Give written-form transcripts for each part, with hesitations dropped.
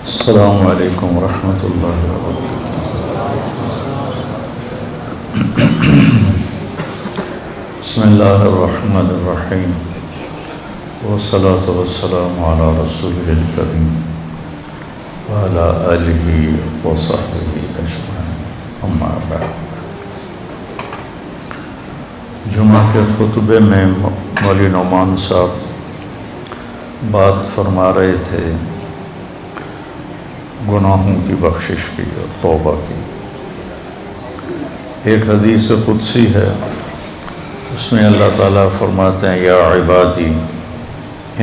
السلام علیکم ورحمۃ اللہ وبرکاتہ۔ بسم اللہ الرحمن الرحیم، والصلاة والسلام علی رسولہ الکریم وعلی آلہ وصحبہ اجمعین، اما بعد۔ جمعہ کے خطبے میں مولوی نعمان صاحب بات فرما رہے تھے گناہوں کی بخشش کی اور توبہ کی۔ ایک حدیث قدسی ہے، اس میں اللہ تعالیٰ فرماتے ہیں یا عبادی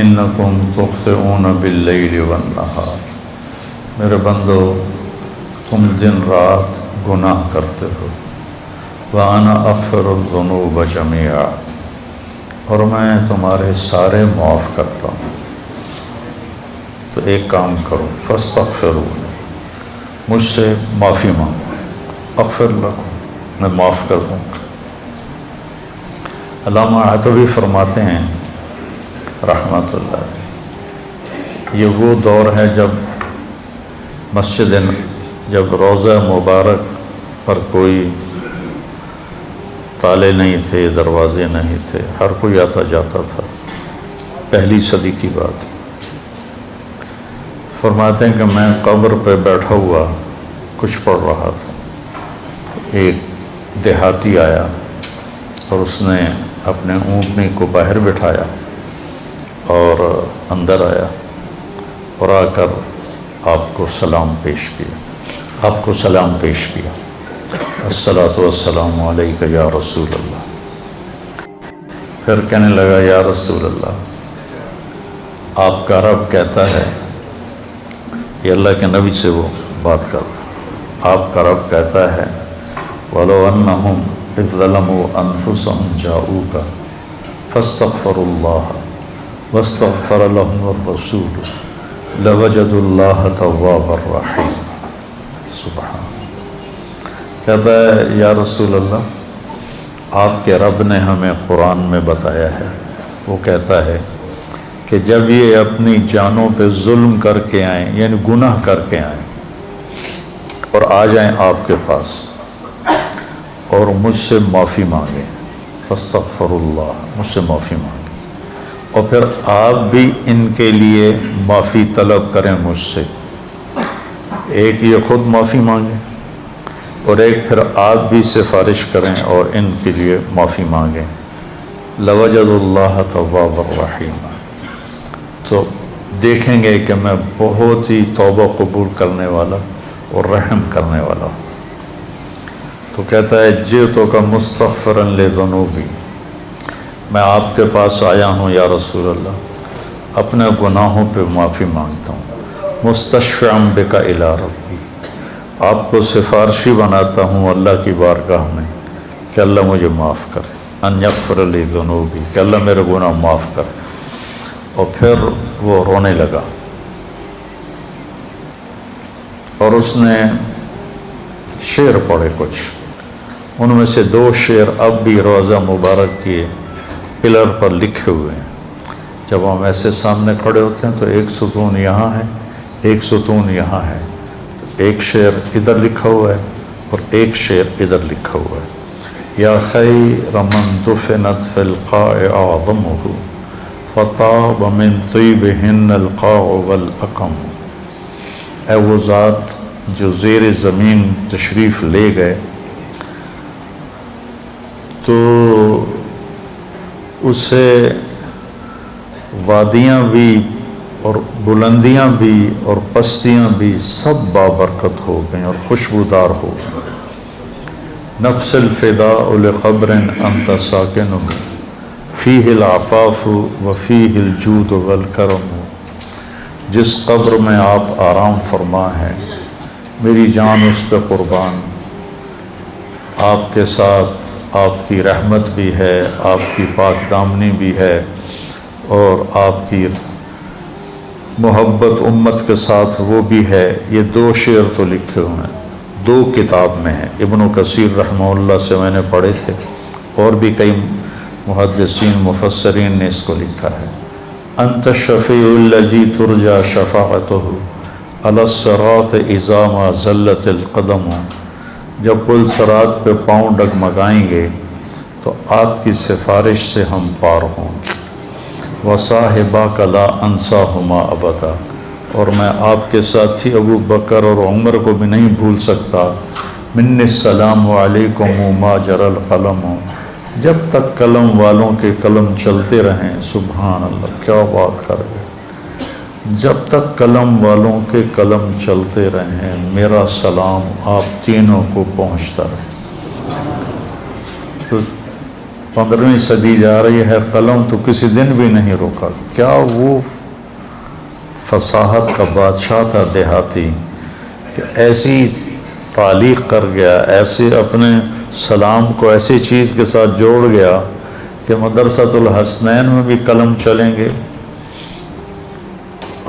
انکم تخطئون باللیل والنہار، میرے بندو تم دن رات گناہ کرتے ہو، وانا اغفر الذنوب جميعا، اور میں تمہارے سارے معاف کرتا ہوں۔ تو ایک کام کرو، فاستغفرونی، مجھ سے معافی مانگو، اغفر لکم، میں معاف کر دوں گا۔ علامہ عتوی فرماتے ہیں رحمۃ اللہ، یہ وہ دور ہے جب روضہ مبارک پر کوئی تالے نہیں تھے، دروازے نہیں تھے، ہر کوئی آتا جاتا تھا، پہلی صدی کی بات۔ فرماتے ہیں کہ میں قبر پہ بیٹھا ہوا کچھ پڑھ رہا تھا، ایک دیہاتی آیا اور اس نے اپنے اونٹنی کو باہر بٹھایا اور اندر آیا اور آ کر آپ کو سلام پیش کیا، الصلاۃ والسلام علیک یا رسول اللہ۔ پھر کہنے لگا یا رسول اللہ، آپ کا رب کہتا ہے، یہ اللہ کے نبی سے وہ بات کر رہا، آپ کا رب کہتا ہے وَلَوْ أَنَّهُمْ إِذْ ظَلَمُوا أَنفُسَهُمْ جَاءُوكَ فَاسْتَغْفَرُوا اللَّهَ وَاسْتَغْفَرَ لَهُمُ الرَّسُولُ لَوَجَدُوا اللَّهَ تَوَّابًا رَحِيمًا۔ سبحان، کہتا ہے یا رسول اللہ، آپ کے رب نے ہمیں قرآن میں بتایا ہے، وہ کہتا ہے کہ جب یہ اپنی جانوں پہ ظلم کر کے آئیں، یعنی گناہ کر کے آئیں اور آ جائیں آپ کے پاس اور مجھ سے معافی مانگیں، فاستغفر اللہ، مجھ سے معافی مانگیں، اور پھر آپ بھی ان کے لیے معافی طلب کریں مجھ سے، ایک یہ خود معافی مانگیں اور ایک پھر آپ بھی سفارش کریں اور ان کے لیے معافی مانگیں، لوجدوا اللہ توابا رحیما، تو دیکھیں گے کہ میں بہت ہی توبہ قبول کرنے والا اور رحم کرنے والا ہوں۔ تو کہتا ہے جئتک مستغفرا لذنوبی، میں آپ کے پاس آیا ہوں یا رسول اللہ، اپنے گناہوں پہ معافی مانگتا ہوں، مستشفعا بک الی ربی، آپ کو سفارشی بناتا ہوں اللہ کی بارگاہ میں کہ اللہ مجھے معاف کرے، ان یغفر لی ذنوبی، کہ اللہ میرے گناہ معاف کرے۔ اور پھر وہ رونے لگا اور اس نے شعر پڑھے کچھ، ان میں سے 2 شعر اب بھی روضہ مبارک کے پلر پر لکھے ہوئے ہیں۔ جب ہم ایسے سامنے کھڑے ہوتے ہیں تو ایک ستون یہاں ہے، ایک ستون یہاں ہے، ایک شعر ادھر لکھا ہوا ہے اور ایک شعر ادھر لکھا ہوا ہے، یا خیر من دفنت فی القاع اعظمہ فطاب من طیبہن القاع والاکم، اے وہ ذات جو زیر زمین تشریف لے گئے تو اسے وادیاں بھی اور بلندیاں بھی اور پستیاں بھی سب بابرکت ہو گئیں اور خوشبودار ہو گئیں۔ نفس الفداء لقبر انت ساکنہ فیہ العفاف وفیہ الجود والکرم، جس قبر میں آپ آرام فرما ہیں میری جان اس پہ قربان، آپ کے ساتھ آپ کی رحمت بھی ہے، آپ کی پاک دامنی بھی ہے، اور آپ کی محبت امت کے ساتھ وہ بھی ہے۔ یہ 2 شعر تو لکھے ہوئے ہیں، 2 کتاب میں ہیں، ابن کثیر رحمہ اللہ سے میں نے پڑھے تھے، اور بھی کئی محدثین مفسرین نے اس کو لکھا ہے۔ انت الشفیع الذی ترجى شفاعتہ علی الصراط اذا ما زلت القدم، جب پل صراط پہ پاؤں ڈگمگائیں گے تو آپ کی سفارش سے ہم پار ہوں گے۔ وصاحباک لا انساہما ابدا، اور میں آپ کے ساتھی ابو بکر اور عمر کو بھی نہیں بھول سکتا۔ من السلام علیکم ما جرى القلم، جب تک قلم والوں کے قلم چلتے رہیں۔ سبحان اللہ، کیا بات کر گئے، جب تک قلم والوں کے قلم چلتے رہیں میرا سلام آپ تینوں کو پہنچتا رہے۔ تو 15ویں صدی جا رہی ہے، قلم تو کسی دن بھی نہیں روکا۔ کیا وہ فصاحت کا بادشاہ تھا دیہاتی کہ ایسی تعلیق کر گیا، ایسے اپنے سلام کو ایسی چیز کے ساتھ جوڑ گیا کہ مدرسۃ الحسنین میں بھی قلم چلیں گے،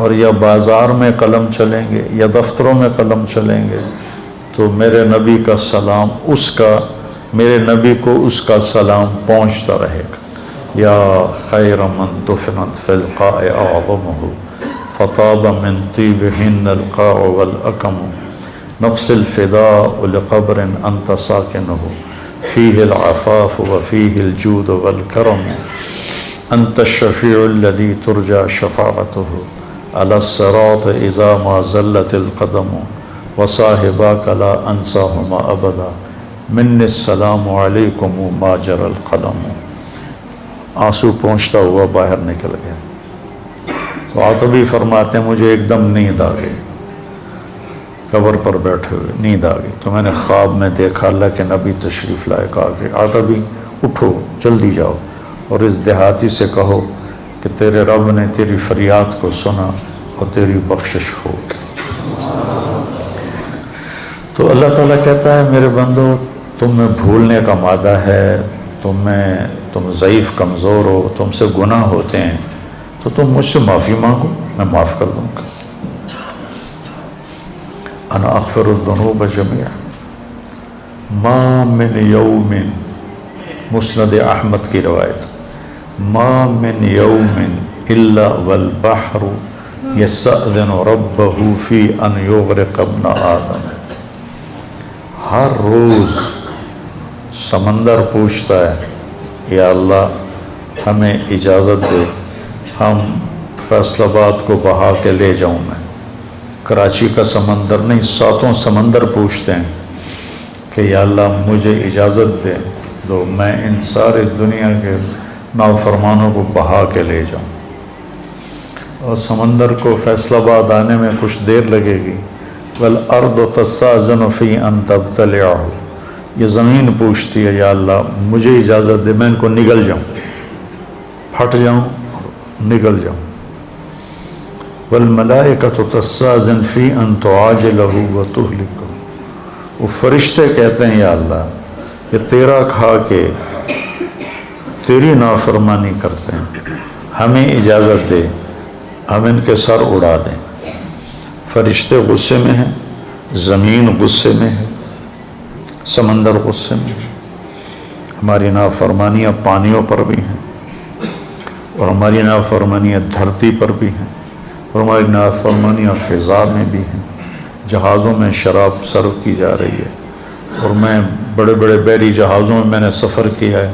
اور یا بازار میں قلم چلیں گے یا دفتروں میں قلم چلیں گے، تو میرے نبی کا سلام میرے نبی کو اس کا سلام پہنچتا رہے گا۔ یا خیر من دفنت فی القاع اعظمہ فطاب من طیبہن القاع والاکم، نفس الفداء لقبر انت ساکنہ فیہ العفاف وفیہ الجود والکرم، انت الشفیع الذی ترجى شفاعتہ علی الصراط اذا ما زلت القدم، وصاحباک لا انساہما ابدا، من السلام علیکم ما جرى القلم۔ آنسو پہنچتا ہوا باہر نکل گیا۔ تو عاطبی فرماتے ہیں مجھے ایک دم نیند آ گئی، قبر پر بیٹھے ہوئے نیند آ گئی، تو میں نے خواب میں دیکھا اللہ کے نبی تشریف لائے، کہا کہ عاطبی اٹھو جلدی جاؤ اور اس دیہاتی سے کہو کہ تیرے رب نے تیری فریاد کو سنا اور تیری بخشش ہو گئی۔ تو اللہ تعالیٰ کہتا ہے میرے بندو تم میں بھولنے کا مادہ ہے، تم ضعیف کمزور ہو، تم سے گناہ ہوتے ہیں، تو تم مجھ سے معافی مانگو میں معاف کر دوں گا۔ انا اغفر الذنوب جميعا ما من یوم، مسند احمد کی روایت، ما من یوم الا والبحر یستأذن ربہ فی ان یغرق ابن آدم، ہر روز سمندر پوچھتا ہے یا اللہ ہمیں اجازت دے، ہم فیصل آباد کو بہا کے لے جاؤں میں۔ کراچی کا سمندر نہیں، 7 سمندر پوچھتے ہیں کہ یا اللہ مجھے اجازت دے دو میں ان سارے دنیا کے نافرمانوں کو بہا کے لے جاؤں۔ اور سمندر کو فیصل آباد آنے میں کچھ دیر لگے گی۔ والارض تستأذن فی ان تبتلعہ، یہ زمین پوچھتی ہے یا اللہ مجھے اجازت دے میں ان کو نگل جاؤں، پھٹ جاؤں نگل جاؤں۔ والملائکۃ تستأذن فی ان تعاجلہ وتہلکہ، وہ فرشتے کہتے ہیں یا اللہ کہ تیرا کھا کے تیری نافرمانی کرتے ہیں، ہمیں اجازت دے ہم ان کے سر اڑا دیں۔ فرشتے غصے میں ہیں، زمین غصے میں ہے، سمندر غصے میں ہے، ہماری نافرمانیاں پانیوں پر بھی ہیں، اور ہماری نافرمانیاں دھرتی پر بھی ہیں، اور ہماری نافرمانیاں فضا میں بھی ہیں۔ جہازوں میں شراب سرو کی جا رہی ہے، اور میں بڑے بڑے بحری جہازوں میں نے سفر کیا ہے،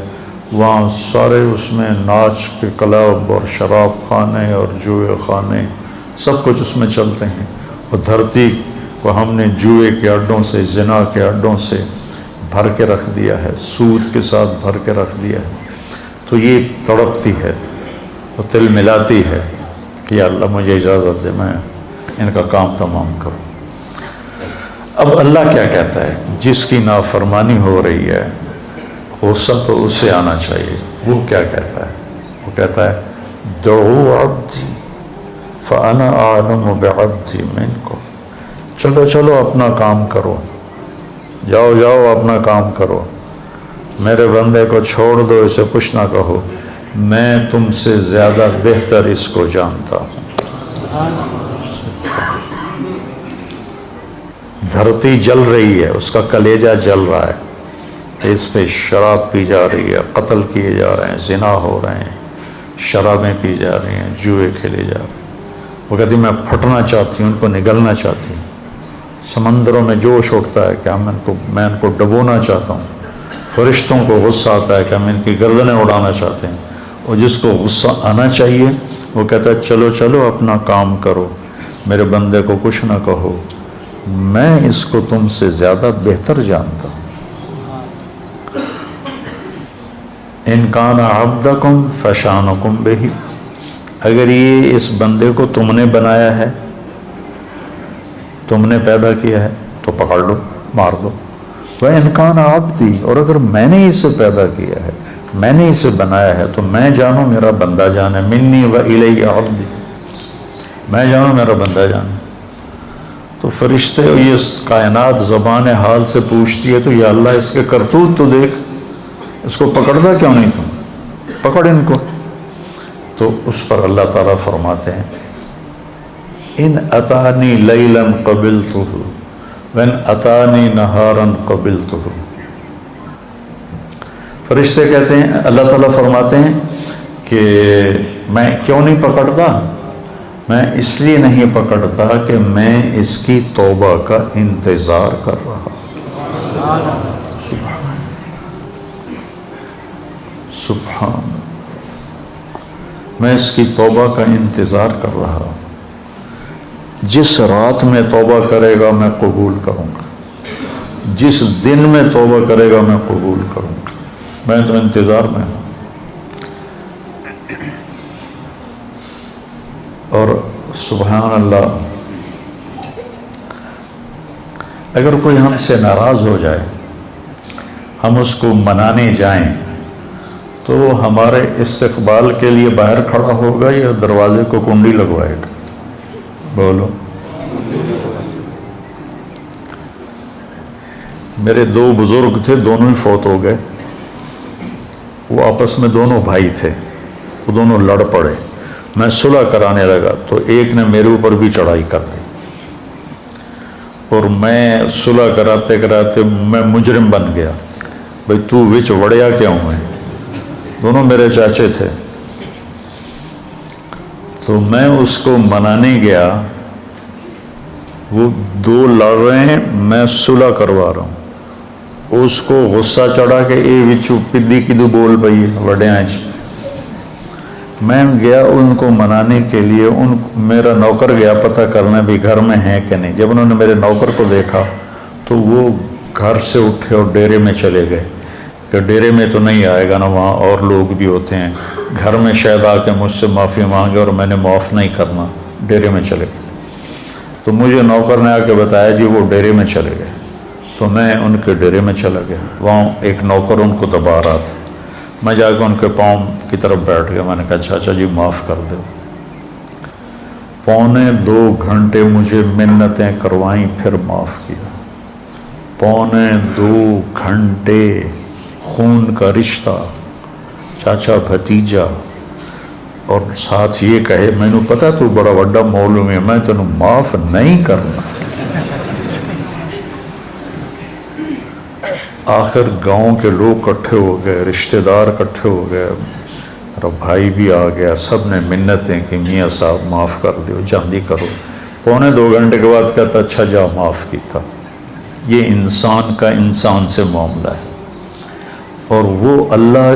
وہاں سارے اس میں ناچ کے کلب اور شراب خانے اور جوئے خانے سب کچھ اس میں چلتے ہیں، اور دھرتی کو ہم نے جوئے کے اڈوں سے، زنا کے اڈوں سے بھر کے رکھ دیا ہے، سود کے ساتھ بھر کے رکھ دیا ہے۔ تو یہ تڑپتی ہے اور تل ملاتی ہے کہ یا اللہ مجھے اجازت دے میں ان کا کام تمام کروں۔ اب اللہ کیا کہتا ہے؟ جس کی نافرمانی ہو رہی ہے غصہ تو اس سے آنا چاہیے۔ وہ کیا کہتا ہے؟ وہ کہتا ہے دعو عبدی فانا اعلم بعبدی منکم، چلو چلو اپنا کام کرو، جاؤ جاؤ اپنا کام کرو، میرے بندے کو چھوڑ دو، اسے کچھ نہ کہو، میں تم سے زیادہ بہتر اس کو جانتا ہوں۔ دھرتی جل رہی ہے، اس کا کلیجہ جل رہا ہے، اس پہ شراب پی جا رہی ہے، قتل کیے جا رہے ہیں، زنا ہو رہے ہیں، شرابیں پی جا رہی ہیں، جوئے کھیلے جا رہے ہیں، وہ کہتی میں پھٹنا چاہتی ہوں، ان کو نگلنا چاہتی ہوں، سمندروں میں جوش اٹھتا ہے کہ میں ان کو ڈبونا چاہتا ہوں، فرشتوں کو غصہ آتا ہے کہ ہم ان کی گردنیں اڑانا چاہتے ہیں، اور جس کو غصہ آنا چاہیے وہ کہتا ہے چلو چلو اپنا کام کرو، میرے بندے کو کچھ نہ کہو، میں اس کو تم سے زیادہ بہتر جانتا ہوں۔ ان کان عبدکم فشانکم بہ، اگر یہ اس بندے کو تم نے بنایا ہے، تم نے پیدا کیا ہے تو پکڑ لو، مار دو۔ وَإِنْ كَانَ عَبْدِي، اور اگر میں نے اسے پیدا کیا ہے، میں نے اسے بنایا ہے تو میں جانوں میرا بندہ جان ہے، منی وَإِلَيَّ عَبْدِي، میں جانوں میرا بندہ جان ہے۔ تو فرشتے یہ کائنات زبان حال سے پوچھتی ہے تو یا اللہ اس کے کرتوت تو دیکھ، اس کو پکڑتا کیوں نہیں تم، پکڑ ان کو۔ تو اس پر اللہ تعالیٰ فرماتے ہیں ان اتانی لیلا قبلتہ وان اتانی نہارا قبلتہ۔ فرشتے کہتے ہیں، اللہ تعالیٰ فرماتے ہیں کہ میں کیوں نہیں پکڑتا، میں اس لیے نہیں پکڑتا کہ میں اس کی توبہ کا انتظار کر رہا۔ سبحان، میں اس کی توبہ کا انتظار کر رہا۔ جس رات میں توبہ کرے گا میں قبول کروں گا، جس دن میں توبہ کرے گا میں قبول کروں گا، میں تو انتظار میں ہوں۔ اور سبحان اللہ، اگر کوئی ہم سے ناراض ہو جائے، ہم اس کو منانے جائیں تو ہمارے استقبال کے لیے باہر کھڑا ہوگا یا دروازے کو کنڈی لگوائے گا؟ بولو۔ میرے دو بزرگ تھے، دونوں ہی فوت ہو گئے، وہ آپس میں دونوں بھائی تھے، وہ دونوں لڑ پڑے، میں صلح کرانے لگا تو ایک نے میرے اوپر بھی چڑھائی کر دی، اور میں صلح کراتے کراتے میں مجرم بن گیا، بھئی تو وچ وڑیا کیوں ہے؟ دونوں میرے چاچے تھے۔ تو میں اس کو منانے گیا، وہ دو لڑ رہے ہیں، میں صلح کروا رہا ہوں، اس کو غصہ چڑھا کہ اے وچو پدی کدو بول پئی وڈیاں چ۔ میں گیا ان کو منانے کے لیے، میرا نوکر گیا پتہ کرنا بھی گھر میں ہیں کہ نہیں۔ جب انہوں نے میرے نوکر کو دیکھا تو وہ گھر سے اٹھے اور ڈیرے میں چلے گئے کہ ڈیرے میں تو نہیں آئے گا نا، وہاں اور لوگ بھی ہوتے ہیں، گھر میں شاید آ کے مجھ سے معافی مانگے اور میں نے معاف نہیں کرنا، ڈیرے میں چلے گئے۔ تو مجھے نوکر نے آ کے بتایا جی وہ ڈیرے میں چلے گئے، تو میں ان کے ڈیرے میں چلا گیا، وہاں ایک نوکر ان کو دبا رہا تھا، میں جا کے ان کے پاؤں کی طرف بیٹھ گیا، میں نے کہا چاچا جی معاف کر دو۔ 2.25 گھنٹے مجھے منتیں کروائیں، پھر معاف کیا۔ 2.25 گھنٹے خون کا رشتہ، چاچا بھتیجا، اور ساتھ یہ کہے میں نے پتا تو بڑا وڈا مولوی ہے، میں تینوں معاف نہیں کرنا۔ آخر گاؤں کے لوگ کٹھے ہو گئے، رشتہ دار کٹھے ہو گئے، میرا بھائی بھی آ گیا، سب نے منتیں کہ میاں صاحب معاف کر دیو، جلدی کرو۔ 2.25 گھنٹے کے بعد کہتا اچھا جا معاف کیتا۔ یہ انسان کا انسان سے معاملہ ہے، اور وہ اللہ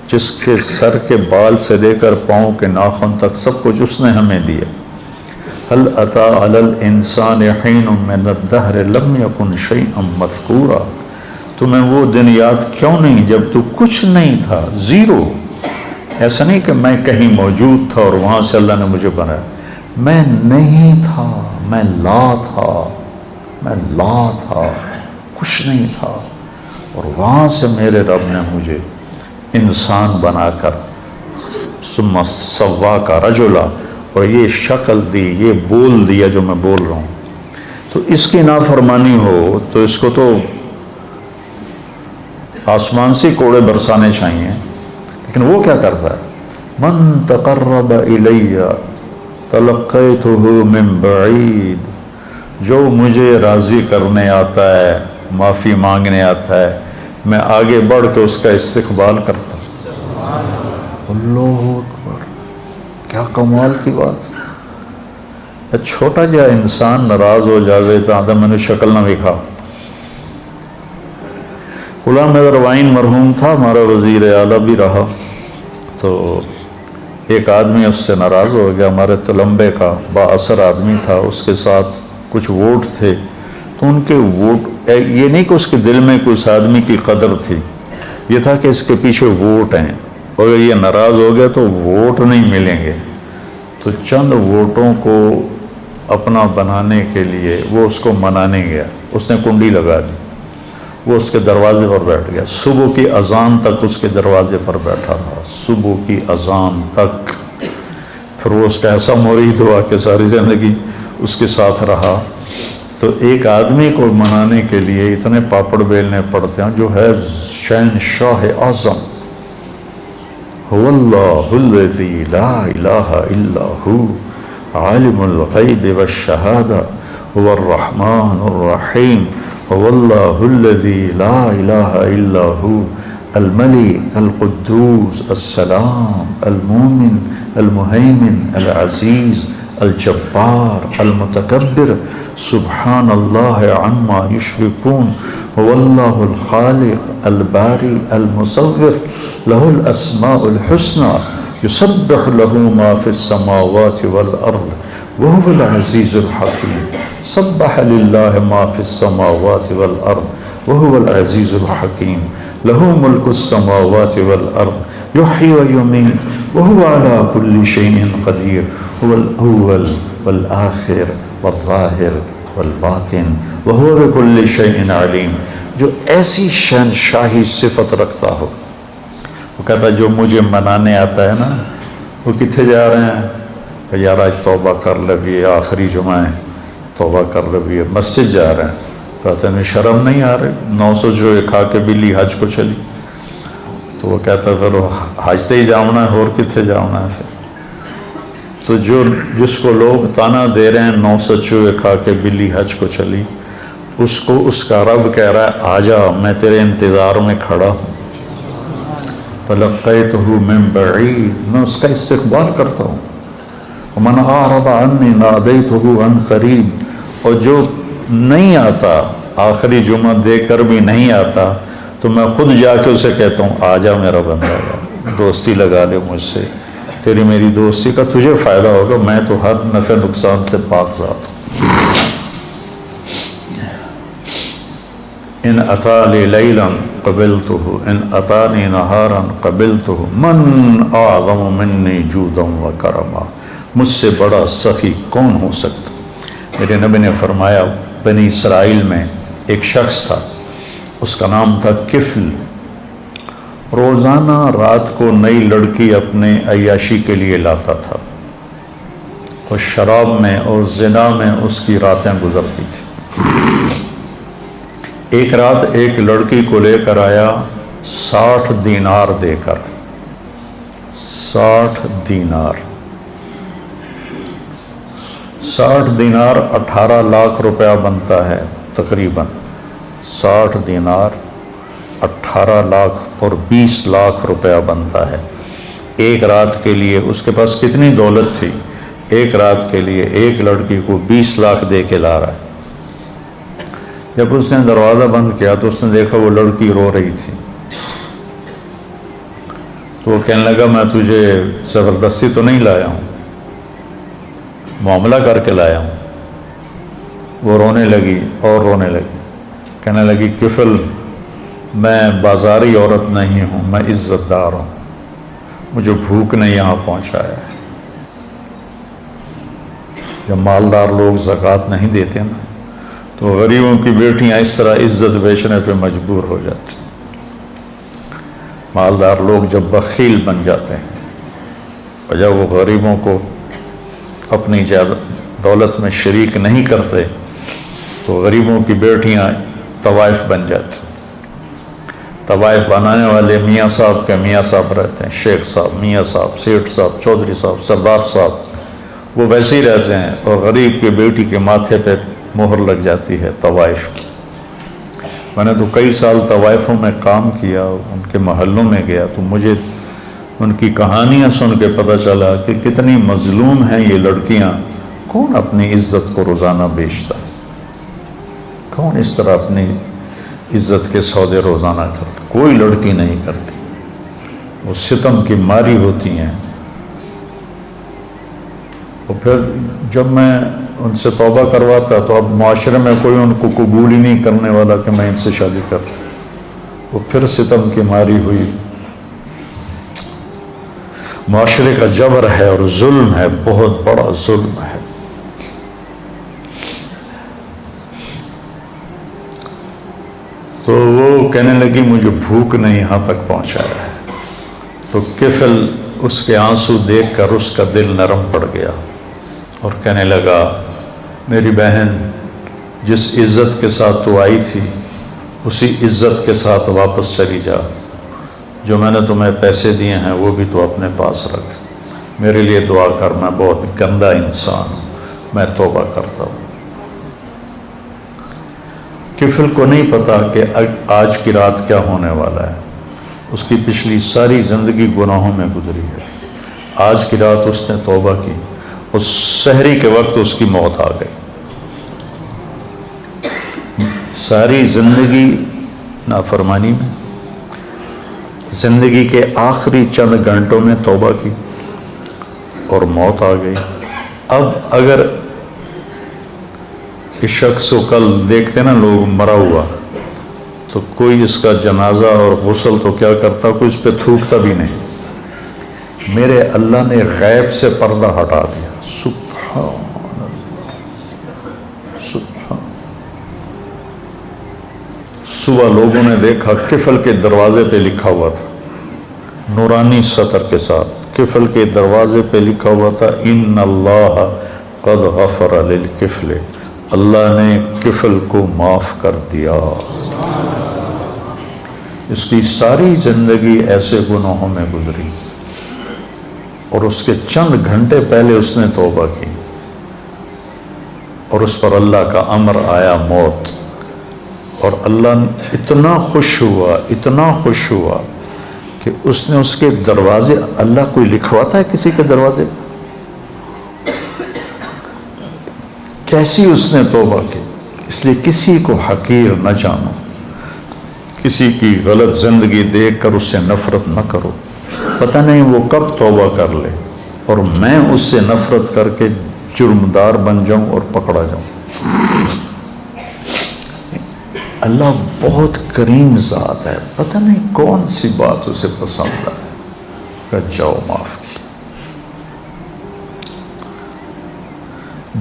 جس کے سر کے بال سے لے کر پاؤں کے ناخن تک سب کچھ اس نے ہمیں دیا۔ هل اتى على الانسان حين من الدهر لم يكن شيئا مذكورا، تمہیں وہ دن یاد کیوں نہیں جب تو کچھ نہیں تھا، زیرو۔ ایسا نہیں کہ میں کہیں موجود تھا اور وہاں سے اللہ نے مجھے بنایا، میں نہیں تھا، میں لا تھا، میں لا تھا، کچھ نہیں تھا، اور وہاں سے میرے رب نے مجھے انسان بنا کر ثم سواک رجلا، اور یہ شکل دی، یہ بول دیا جو میں بول رہا ہوں۔ تو اس کی نافرمانی ہو تو اس کو تو آسمان سے کوڑے برسانے چاہیے، لیکن وہ کیا کرتا ہے؟ من تقرب الی تلقیتہ من بعید، جو مجھے راضی کرنے آتا ہے، معافی مانگنے آتا ہے، میں آگے بڑھ کے اس کا استقبال کرتا ہوں۔ اللہ اکبر، کیا کمال کی بات! چھوٹا جا انسان ناراض ہو جاوے تو آدھا میں نے شکل نہ وکھا. غلام نظر وائن مرحوم تھا، ہمارا وزیر اعلیٰ بھی رہا. تو ایک آدمی اس سے ناراض ہو گیا، ہمارے تلمبے کا با اثر آدمی تھا، اس کے ساتھ کچھ ووٹ تھے. تو ان کے ووٹ، یہ نہیں کہ اس کے دل میں کوئی اس آدمی کی قدر تھی، یہ تھا کہ اس کے پیچھے ووٹ ہیں، اور اگر یہ ناراض ہو گیا تو ووٹ نہیں ملیں گے. تو چند ووٹوں کو اپنا بنانے کے لیے وہ اس کو منانے گیا. اس نے کنڈی لگا دی، وہ اس کے دروازے پر بیٹھ گیا. صبح کی اذان تک اس کے دروازے پر بیٹھا رہا، صبح کی اذان تک. پھر وہ اس کا ایسا مرید ہوا کہ ساری زندگی اس کے ساتھ رہا. تو ایک آدمی کو منانے کے لیے اتنے پاپڑ بیلنے پڑتے ہیں، جو ہے شہنشاہ اعظم، هو اللہ الذی لا الہ الا ہو عالم الغیب والشہادہ هو الرحمن الرحیم هو اللہ الذی لا الہ الا ہو الملک القدوس السلام المومن المہیمن العزیز الجبار المتکبر سبحان اللہ عما یشرکون هو اللہ الخالق الباری المصور له الاسماء الحسنى يسبح له ما في السماوات والارض وهو العزيز الحكيم سبح لله ما في السماوات والارض وهو العزيز الحكيم له ملك السماوات والارض يحيي ويميت وهو على كل شيء قدير هو الاول والآخر والظاہر والباطن وهو بكل شيء علیم. جو ایسی شہنشاہی صفت رکھتا ہو، وہ کہتا ہے جو مجھے منانے آتا ہے نا، وہ کتنے جا رہے ہیں کہ یار آج توبہ کر لے بھی، آخری جمعہ ہے، توبہ کر لے بھی، مسجد جا رہے ہیں. کہتے ہیں شرم نہیں آ رہی، 900 جو کھا کے بلی حج کو چلی. تو وہ کہتا ہے پھر حج تے ہی جاؤنا ہے، اور کتنے جاؤنا ہے پھر. تو جس کو لوگ تانا دے رہے ہیں 900 چوہے کھا کے بلی حج کو چلی، اس کو اس کا رب کہہ رہا ہے آجا، میں تیرے انتظار میں کھڑا ہوں. فلقیتہ من بعید، میں اس کا استقبال کرتا ہوں. ومن اعرض عنی نادیتہ عن قریب، اور جو نہیں آتا، آخری جمعہ دے کر بھی نہیں آتا، تو میں خود جا کے اسے کہتا ہوں آجا میرا بندہ، دوستی لگا لے مجھ سے، تیری میری دوستی کا تجھے فائدہ ہوگا، میں تو ہر نفع نقصان سے پاک ذات ہوں. ان اتالی لیلا قبلتہ ان اتانی نہارا قبلتہ من اعظم منی جودا و کرما. مجھ سے بڑا سخی کون ہو سکتا. میرے نبی نے فرمایا بنی اسرائیل میں ایک شخص تھا، اس کا نام تھا کفل. روزانہ رات کو نئی لڑکی اپنے عیاشی کے لیے لاتا تھا، اور شراب میں اور زنا میں اس کی راتیں گزرتی تھی. ایک رات ایک لڑکی کو لے کر آیا 60 دینار دے کر. 60 دینار 60 دینار 18 لاکھ روپیہ بنتا ہے تقریباً. 60 دینار 18 لاکھ اور 20 لاکھ روپیہ بنتا ہے. ایک رات کے لیے اس کے پاس کتنی دولت تھی، ایک رات کے لیے ایک لڑکی کو 20 لاکھ دے کے لا رہا ہے. جب اس نے دروازہ بند کیا تو اس نے دیکھا وہ لڑکی رو رہی تھی. تو وہ کہنے لگا میں تجھے زبردستی تو نہیں لایا ہوں، معاملہ کر کے لایا ہوں. وہ رونے لگی اور رونے لگی، کہنے لگی کفل میں بازاری عورت نہیں ہوں، میں عزت دار ہوں، مجھے بھوک نے یہاں پہنچایا ہے. جب مالدار لوگ زکوٰۃ نہیں دیتے نا تو غریبوں کی بیٹیاں اس طرح عزت بیچنے پہ مجبور ہو جاتی. مالدار لوگ جب بخیل بن جاتے ہیں اور جب وہ غریبوں کو اپنی دولت میں شریک نہیں کرتے تو غریبوں کی بیٹیاں طوائف بن جاتی. طوائف بنانے والے میاں صاحب کے میاں صاحب رہتے ہیں، شیخ صاحب، میاں صاحب، سیٹھ صاحب، چودھری صاحب، سردار صاحب، وہ ویسے ہی رہتے ہیں، اور غریب کی بیٹی کے ماتھے پہ مہر لگ جاتی ہے طوائف کی. میں نے تو کئی سال طوائفوں میں کام کیا، ان کے محلوں میں گیا تو مجھے ان کی کہانیاں سن کے پتہ چلا کہ کتنی مظلوم ہیں یہ لڑکیاں. کون اپنی عزت کو روزانہ بیچتا ہے؟ کون اس طرح اپنی عزت کے سودے روزانہ کرتا؟ کوئی لڑکی نہیں کرتی، وہ ستم کی ماری ہوتی ہیں۔ اور پھر جب میں ان سے توبہ کرواتا تو اب معاشرے میں کوئی ان کو قبول ہی نہیں کرنے والا کہ میں ان سے شادی کروں، وہ پھر ستم کی ماری ہوئی۔ معاشرے کا جبر ہے اور ظلم ہے، بہت بڑا ظلم ہے۔ تو وہ کہنے لگی مجھے بھوک نے یہاں تک پہنچایا ہے۔ تو کفل اس کے آنسو دیکھ کر اس کا دل نرم پڑ گیا اور کہنے لگا میری بہن، جس عزت کے ساتھ تو آئی تھی اسی عزت کے ساتھ واپس چلی جا، جو میں نے تمہیں پیسے دیے ہیں وہ بھی تو اپنے پاس رکھ، میرے لیے دعا کر، میں بہت گندا انسان ہوں، میں توبہ کرتا ہوں۔ کفل کو نہیں پتا کہ آج کی رات کیا ہونے والا ہے، اس کی پچھلی ساری زندگی گناہوں میں گزری ہے۔ آج کی رات اس نے توبہ کی، اس سحری کے وقت اس کی موت آ گئی۔ ساری زندگی نافرمانی میں، زندگی کے آخری چند گھنٹوں میں توبہ کی اور موت آ گئی۔ اب اگر اس شخص کو کل دیکھتے نا لوگ مرا ہوا، تو کوئی اس کا جنازہ اور غسل تو کیا کرتا، کوئی اس پہ تھوکتا بھی نہیں۔ میرے اللہ نے غیب سے پردہ ہٹا دیا، سبحان اللہ، سبحان۔ صبح لوگوں نے دیکھا کفل کے دروازے پہ لکھا ہوا تھا، نورانی سطر کے ساتھ کفل کے دروازے پہ لکھا ہوا تھا ان اللہ قد غفر للکفل، اللہ نے کفل کو معاف کر دیا۔ اس کی ساری زندگی ایسے گناہوں میں گزری اور اس کے چند گھنٹے پہلے اس نے توبہ کی اور اس پر اللہ کا امر آیا موت، اور اللہ اتنا خوش ہوا، اتنا خوش ہوا کہ اس نے اس کے دروازے، اللہ کوئی لکھواتا ہے کسی کے دروازے، کیسی اس نے توبہ کی۔ اس لیے کسی کو حقیر نہ جانو، کسی کی غلط زندگی دیکھ کر اس سے نفرت نہ کرو، پتہ نہیں وہ کب توبہ کر لے اور میں اس سے نفرت کر کے جرمدار بن جاؤں اور پکڑا جاؤں۔ اللہ بہت کریم ذات ہے، پتہ نہیں کون سی بات اسے پسند ہے کہ جاؤ معاف کی۔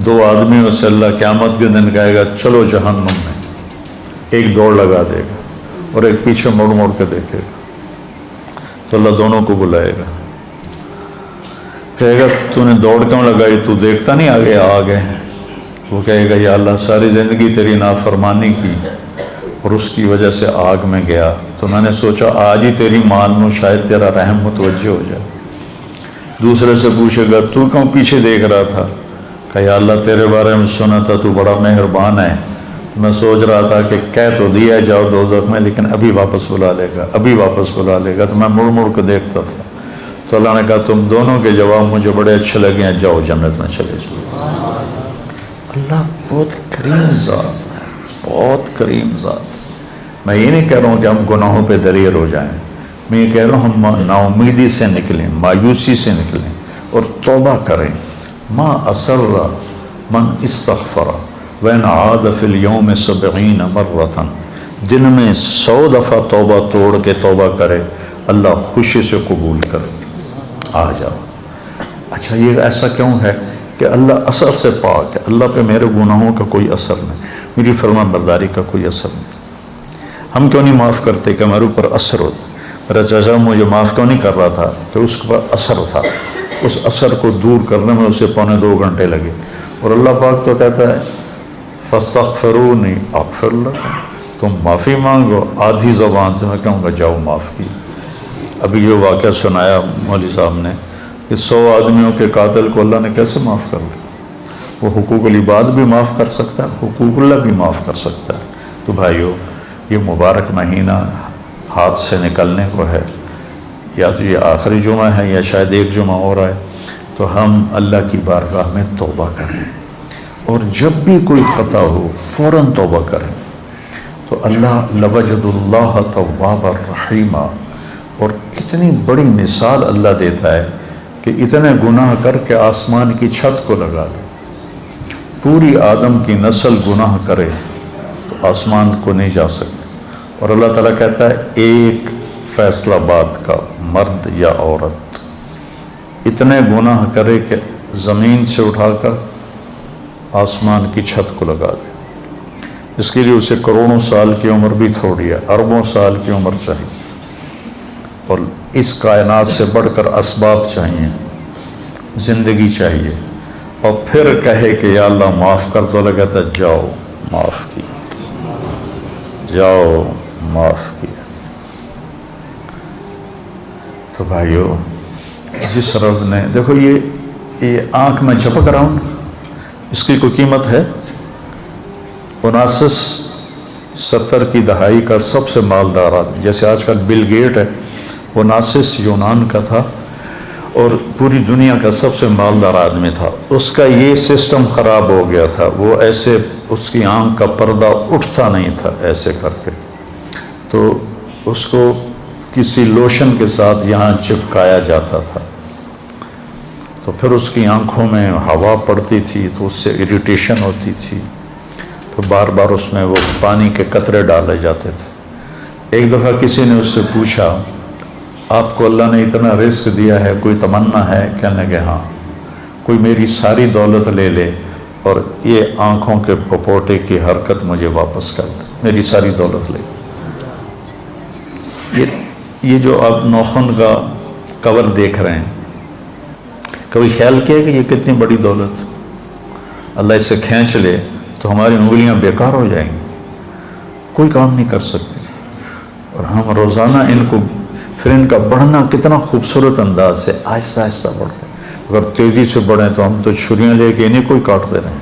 دو آدمیوں سے اللہ قیامت کے دن کہے گا چلو جہنم میں، ایک دوڑ لگا دے گا اور ایک پیچھے مڑ مڑ کے دیکھے گا، تو اللہ دونوں کو بلائے گا، کہے گا تو نے دوڑ کیوں لگائی، تو دیکھتا نہیں آگے آ گئے ہیں؟ وہ کہے گا یا اللہ ساری زندگی تیری نافرمانی کی اور اس کی وجہ سے آگ میں گیا، تو میں نے سوچا آج ہی تیری مان لوں، شاید تیرا رحم متوجہ ہو جائے۔ دوسرے سے پوچھے گا تو کیوں پیچھے دیکھ رہا تھا، کہ یا اللہ تیرے بارے میں سنا تھا تو بڑا مہربان ہے، میں سوچ رہا تھا کہ کہہ تو دیا جاؤ دوزخ میں لیکن ابھی واپس بلا لے گا، ابھی واپس بلا لے گا، تو میں مڑ مڑ کے دیکھتا تھا۔ تو اللہ نے کہا تم دونوں کے جواب مجھے بڑے اچھے لگے ہیں، جاؤ جنت میں چلے جاؤ۔ اللہ بہت کریم ذات ہے، بہت کریم ذات ہے۔ میں یہ نہیں کہہ رہا ہوں کہ ہم گناہوں پہ دلیر ہو جائیں، میں یہ کہہ رہا ہوں ہم نا امیدی سے نکلیں، مایوسی سے نکلیں اور توبہ کریں۔ ما اسر من استغفر وین عاد فی اليوم 70 مرۃ، دن میں 100 دفعہ توبہ توڑ کے توبہ کرے، اللہ خوشی سے قبول کر آ جاؤ۔ اچھا یہ ایسا کیوں ہے کہ اللہ اثر سے پاک ہے، اللہ پہ میرے گناہوں کا کوئی اثر نہیں، میری فرما برداری کا کوئی اثر نہیں۔ ہم کیوں نہیں معاف کرتے کہ ہمارے اوپر اثر ہوتا؟ میرا چچا مجھے معاف کیوں نہیں کر رہا تھا کہ اس کے اوپر اثر تھا، اس اثر کو دور کرنے میں اسے 2.25 گھنٹے لگے، اور اللہ پاک تو کہتا ہے فاستغفرونی اغفر لکم، تم معافی مانگو، آدھی زبان سے میں کہوں گا جاؤ معاف کی۔ ابھی یہ واقعہ سنایا مولوی صاحب نے کہ 100 آدمیوں کے قاتل کو اللہ نے کیسے معاف کر دیا۔ وہ حقوق العباد بھی معاف کر سکتا ہے، حقوق اللہ بھی معاف کر سکتا ہے۔ تو بھائیو یہ مبارک مہینہ ہاتھ سے نکلنے کو ہے، یا تو یہ آخری جمعہ ہے یا شاید ایک جمعہ ہو رہا ہے، تو ہم اللہ کی بارگاہ میں توبہ کریں۔ اور جب بھی کوئی خطا ہو فوراً توبہ کریں تو اللہ لوجد اللہ توابا رحیما. اور کتنی بڑی مثال اللہ دیتا ہے کہ اتنے گناہ کر کے آسمان کی چھت کو لگا لے. پوری آدم کی نسل گناہ کرے تو آسمان کو نہیں جا سکتے. اور اللہ تعالیٰ کہتا ہے ایک فیصلہ بات کا مرد یا عورت اتنے گناہ کرے کہ زمین سے اٹھا کر آسمان کی چھت کو لگا دے. اس کے لیے اسے کروڑوں سال کی عمر بھی تھوڑی ہے، اربوں سال کی عمر چاہیے، اور اس کائنات سے بڑھ کر اسباب چاہیے، زندگی چاہیے، اور پھر کہے کہ یا اللہ معاف کر دو. اللہ کہتا ہے جاؤ معاف کیا، جاؤ معاف کیا. تو بھائیو جس رب نے دیکھو یہ آنکھ میں جھپک رہا ہوں، اس کی کوئی قیمت ہے؟ 1970 کی دہائی کا سب سے مالدار آدمی، جیسے آج کل بل گیٹ ہے، 19 یونان کا تھا اور پوری دنیا کا سب سے مالدار آدمی تھا. اس کا یہ سسٹم خراب ہو گیا تھا، وہ ایسے اس کی آنکھ کا پردہ اٹھتا نہیں تھا ایسے کر کے، تو اس کو کسی لوشن کے ساتھ یہاں چپکایا جاتا تھا. تو پھر اس کی آنکھوں میں ہوا پڑتی تھی تو اس سے اریٹیشن ہوتی تھی، تو بار بار اس میں وہ پانی کے قطرے ڈالے جاتے تھے. ایک دفعہ کسی نے اس سے پوچھا آپ کو اللہ نے اتنا رزق دیا ہے، کوئی تمنا ہے؟ کہنے کہ ہاں، کوئی میری ساری دولت لے لے اور یہ آنکھوں کے پپوٹے کی حرکت مجھے واپس کر دے، میری ساری دولت لے. یہ جو آپ نوخن کا کور دیکھ رہے ہیں، کبھی خیال کیا کہ یہ کتنی بڑی دولت، اللہ اس سے کھینچ لے تو ہماری انگلیاں بیکار ہو جائیں گی، کوئی کام نہیں کر سکتے. اور ہم روزانہ ان کو، پھر ان کا بڑھنا کتنا خوبصورت انداز سے آہستہ آہستہ بڑھتا ہے. اگر تیزی سے بڑھیں تو ہم تو چھریاں لے کے انہیں کوئی کاٹتے رہیں.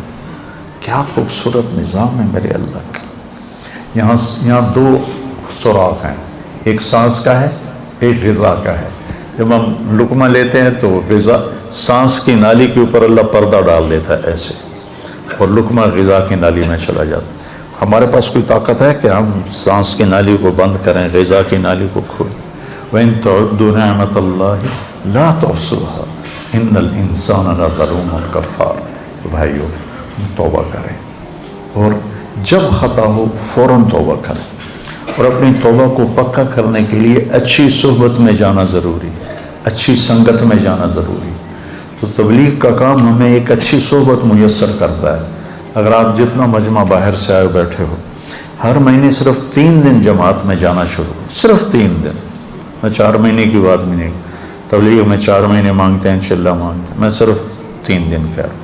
کیا خوبصورت نظام ہے میرے اللہ کا. یہاں 2 سوراخ ہیں، ایک سانس کا ہے، ایک غذا کا ہے. جب ہم لقمہ لیتے ہیں تو غذا سانس کی نالی کے اوپر اللہ پردہ ڈال دیتا ہے ایسے، اور لقمہ غذا کی نالی میں چلا جاتا ہے. ہمارے پاس کوئی طاقت ہے کہ ہم سانس کی نالی کو بند کریں، غذا کی نالی کو کھولیں؟ وَإِن تَعُدُّوا نِعْمَةَ اللَّهِ لَا تُحْصُوهَا إِنَّ الْإِنسَانَ لَظَلُومٌ كَفَّارٌ. تو بھائیو توبہ کریں، اور جب خطا ہو فوراً توبہ کریں، اور اپنی توبہ کو پکا کرنے کے لیے اچھی صحبت میں جانا ضروری ہے، اچھی سنگت میں جانا ضروری. تو تبلیغ کا کام ہمیں ایک اچھی صحبت میسر کرتا ہے. اگر آپ جتنا مجمع باہر سے آئے بیٹھے ہو، ہر مہینے صرف 3 دن جماعت میں جانا شروع، صرف 3 دن. میں 4 مہینے کی بات بھی نہیں، تبلیغ میں 4 مہینے مانگتے ہیں، چلہ مانگتے ہیں، میں صرف 3 دن کہہ رہا ہوں.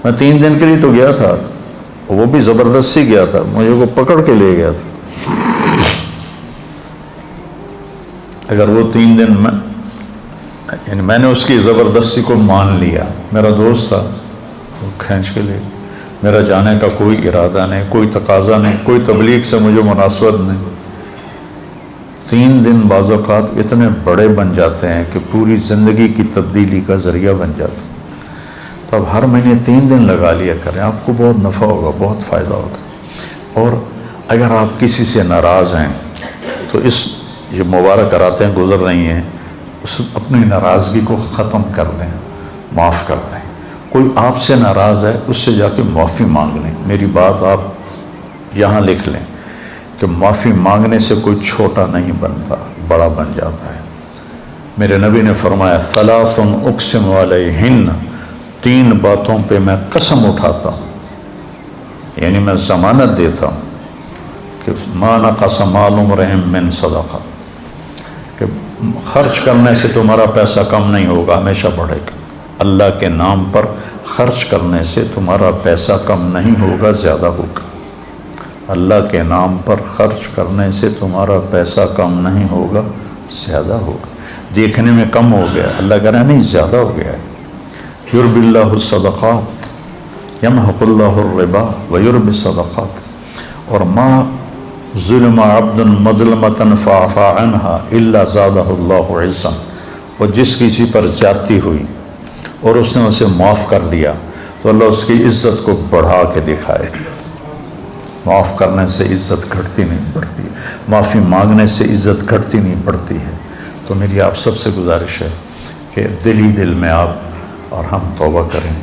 میں 3 دن کے لیے تو گیا تھا، وہ بھی زبردستی گیا تھا، مجھے وہ پکڑ کے لے گیا تھا. اگر وہ 3 دن میں نے اس کی زبردستی کو مان لیا، میرا دوست تھا، وہ کھینچ کے لے، میرا جانے کا کوئی ارادہ نہیں، کوئی تقاضا نہیں، کوئی تبلیغ سے مجھے مناسبت نہیں. 3 دن بعض اوقات اتنے بڑے بن جاتے ہیں کہ پوری زندگی کی تبدیلی کا ذریعہ بن جاتے ہیں. تو اب ہر مہینے 3 دن لگا لیا کریں، آپ کو بہت نفع ہوگا، بہت فائدہ ہوگا. اور اگر آپ کسی سے ناراض ہیں تو یہ مبارک راتیں گزر رہی ہیں، اپنی ناراضگی کو ختم کر دیں، معاف کر دیں. کوئی آپ سے ناراض ہے، اس سے جا کے معافی مانگ لیں. میری بات آپ یہاں لکھ لیں کہ معافی مانگنے سے کوئی چھوٹا نہیں بنتا، بڑا بن جاتا ہے. میرے نبی نے فرمایا ثلاث اقسم علیہن، 3 باتوں پہ میں قسم اٹھاتا ہوں، یعنی میں ضمانت دیتا ہوں کہ ما نقص مال امرئ من صدقہ، کہ خرچ کرنے سے تمہارا پیسہ کم نہیں ہوگا، ہمیشہ بڑھے گا. اللہ کے نام پر خرچ کرنے سے تمہارا پیسہ کم نہیں ہوگا، زیادہ ہوگا. اللہ کے نام پر خرچ کرنے سے تمہارا پیسہ کم نہیں ہوگا، زیادہ ہوگا. دیکھنے میں کم ہو گیا، اللہ کہہ رہا ہے نہیں، زیادہ ہو گیا ہے. یربی اللہ الصدقات یمحق اللہ الربا ویربی الصدقات. اور ما ظلم عبد مظلمۃ فعفى عنها الا زادہ اللہ عزا. اور جس کسی پر زیادتی ہوئی اور اس نے اسے معاف کر دیا تو اللہ اس کی عزت کو بڑھا کے دکھائے گا۔ معاف کرنے سے عزت گھٹتی نہیں بڑھتی، معافی مانگنے سے عزت گھٹتی نہیں بڑھتی ہے۔ تو میری آپ سب سے گزارش ہے کہ دل ہی دل میں آپ اور ہم توبہ کریں،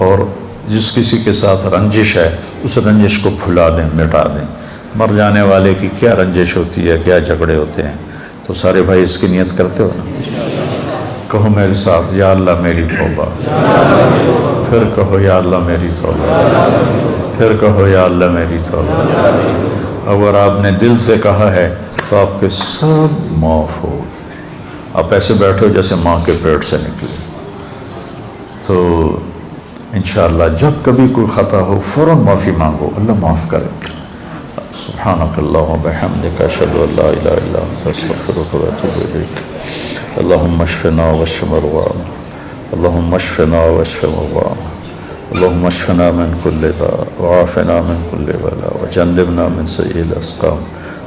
اور جس کسی کے ساتھ رنجش ہے اس رنجش کو بھلا دیں، مٹا دیں۔ مر جانے والے کی کیا رنجش ہوتی ہے، کیا جھگڑے ہوتے ہیں، تو سارے بھائی اس کی نیت کرتے ہو نا؟ کہو میرے ساتھ، یا اللہ میری توبہ، پھر کہو یا اللہ میری توبہ، پھر کہو یا اللہ میری توبہ۔ اگر آپ نے دل سے کہا ہے تو آپ کے سب معاف ہو۔ آپ ایسے بیٹھو جیسے ماں کے پیٹ سے نکلے۔ تو انشاءاللہ جب کبھی کوئی خطا ہو فوراً معافی مانگو، اللہ معاف کرے گا۔ سبحانک اللہم و بحمدک، اشہد ان لا الہ الا انت، استغفرک و اتوب الیک۔ اللہم اشفنا واشف مرضانا، اللہم اشفنا واشف مرضانا، اللہم اشفنا من کل داء وعافنا من کل بلاء وجنبنا من سیئ الاسقام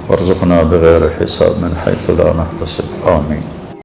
وارزقنا بغیر حساب من حیث لا نحتسب، آمین۔